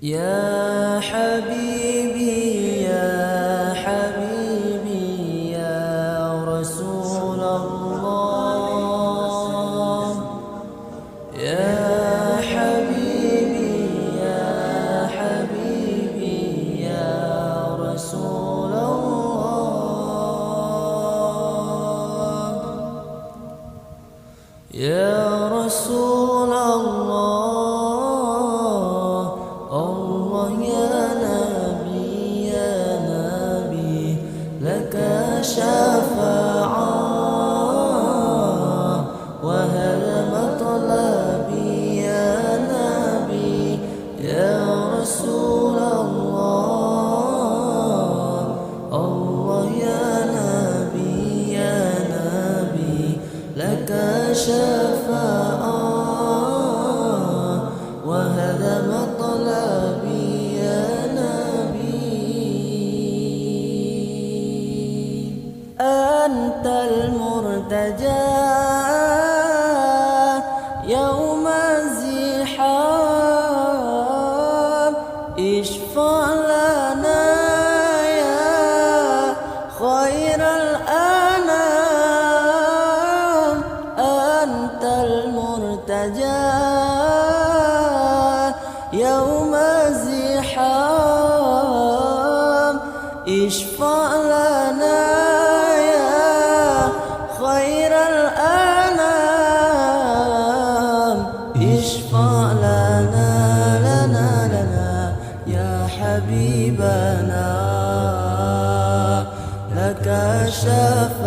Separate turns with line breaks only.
يا حبيبي يا حبيبي يا رسول الله، يا حبيبي يا حبيبي يا رسول الله، يا رسول الله. لك شفاعة وهل مطلبي يا نبي يا رسول الله، الله يا نبي لك شفاعة وهذا مطلبي يا أنت المرتجى يوم الزحام، اشفع لنا يا خير الأنام. أنت المرتجى يوم الزحام، اشفع لنا خير الأنام، اشفع لنا يا حبيبنا لك شفاعة